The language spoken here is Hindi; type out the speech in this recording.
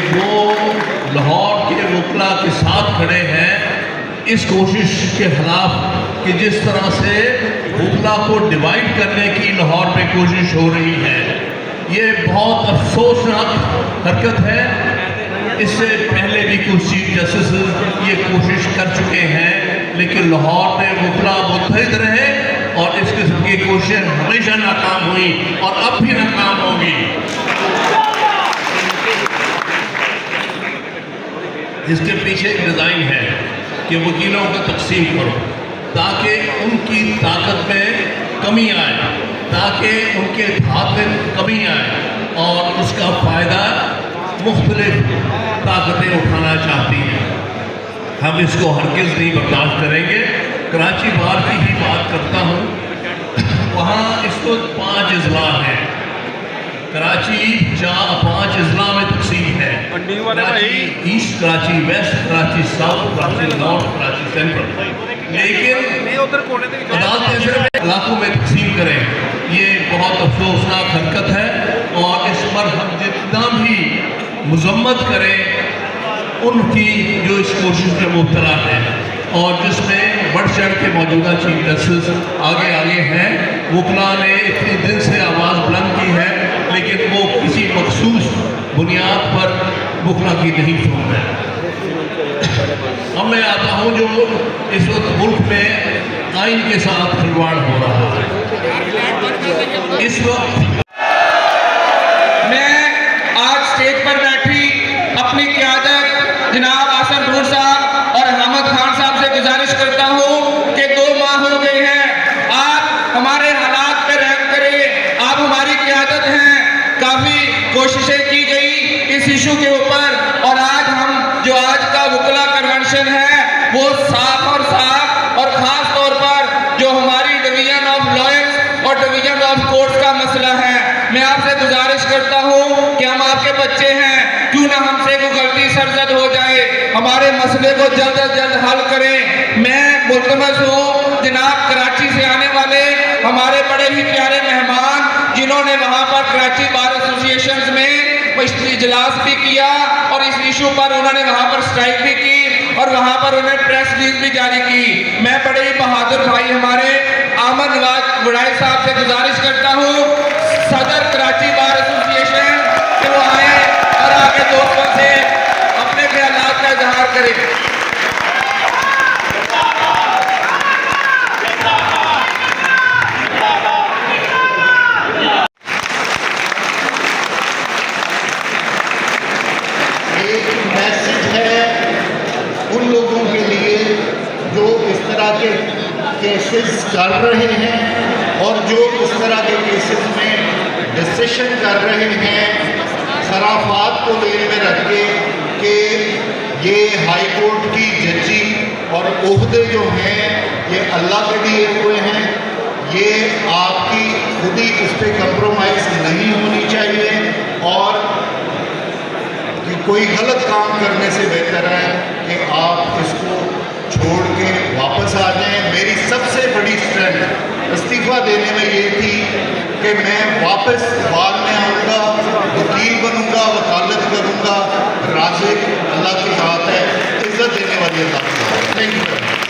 वो लाहौर के वकला के साथ खड़े हैं इस कोशिश के खिलाफ कि जिस तरह से वकला को डिवाइड करने की लाहौर में कोशिश हो रही है। ये बहुत अफसोसनाक हरकत है। इससे पहले भी कुछ चीफ जस्टिस ये कोशिश कर चुके हैं, लेकिन लाहौर में वकला मुत्तहिद रहे और इस किस्म की कोशिशें हमेशा नाकाम हुई और अब भी नाकाम होगी। इसके पीछे एक डिज़ाइन है कि वकीलों को तकसीम करो ताकि उनकी ताकत में कमी आए, ताकि उनके हाथ में कमी आए और उसका फ़ायदा मुख्तलिफ ताकतें उठाना चाहती हैं। हम इसको हरगिज़ नहीं बर्दाश्त करेंगे। कराची बार की ही बात करता हूँ, वहाँ इस वक्त 5 अजला हैं। कराची 5 अजला में तकसीम है। Karachi east, Karachi west, Karachi south, Karachi north, Karachi central. लेकिन अदालतें सिर्फ इलाकों में तकसीम करें, ये बहुत अफसोसनाक हरकत है और इस पर हम जितना भी मजम्मत करें उनकी जो इस कोशिश में मुब्तला है और जिसमें बढ़ चढ़ के मौजूदा चीफ जस्टिस आगे हैं। वकला ने इतनी दिन से आवाज़ बुलंद की है, लेकिन वो किसी मखसूस बुनियाद पर वकला की नहीं सुन रहे। अब मैं आता हूँ जो इस वक्त मुल्क में आइन के साथ खिलवाड़ हो रहा है। इस वक्त मैं आज स्टेज पर बैठी अपनी क़यादत जनाब आसन नूर साहब और अहमद खान साहब से गुजारिश करता हूँ कि 2 माह हो गए हैं, आप हमारे हालात पे रहम करें। आप हमारी क़यादत हैं, काफ़ी कोशिशें की गई इस इशू के ऊपर और आज का वकला कन्वेंशन है वो साफ और ख़ास तौर पर जो हमारी डिवीजन ऑफ लॉयर्स और डिवीजन ऑफ कोर्ट्स का मसला है, मैं आपसे गुजारिश करता हूँ कि हम आपके बच्चे हैं, क्यों ना हमसे कोई गलती सरजद हो जाए, हमारे मसले को जल्द अज जल्द हल करें। मैं मुल्तमस हूँ जनाब कराची से आने वाले हमारे बड़े ही प्यारे मेहमान, जिन्होंने वहाँ पर कराची बार एसोसिएशन में इजलास भी किया और इस इशू पर उन्होंने वहाँ पर स्ट्राइक भी की और वहाँ पर उन्होंने प्रेस रिलीज भी जारी की। मैं बड़े ही बहादुर भाई हमारे आमद नवाज बुढ़ाई साहब से गुजारिश करता हूँ, सदर कराची बार एसोसिएशन, कि वो आए और आगे दोस्तों से अपने ख्यालात का इजहार करें। एक मैसेज है उन लोगों के लिए जो इस तरह के केसेस कर रहे हैं और जो इस तरह के केसेस में डिसीशन कर रहे हैं खराफात को ध्यान में रख के कि ये हाई कोर्ट की जजी और ओहदे जो हैं ये अल्लाह के दिए हुए हैं, ये आपकी खुद ही इस पर कंप्रोमाइज़ नहीं होनी चाहिए और कोई गलत काम करने से बेहतर है कि आप इसको छोड़ के वापस आ जाएं। मेरी सबसे बड़ी स्ट्रेंथ इस्तीफ़ा देने में ये थी कि मैं वापस बार में आऊँगा, वकील बनूँगा, वकालत करूँगा। राज़िक अल्लाह की बात है, इज़्ज़त देने वाली अल्लाह की बात है। Thank you.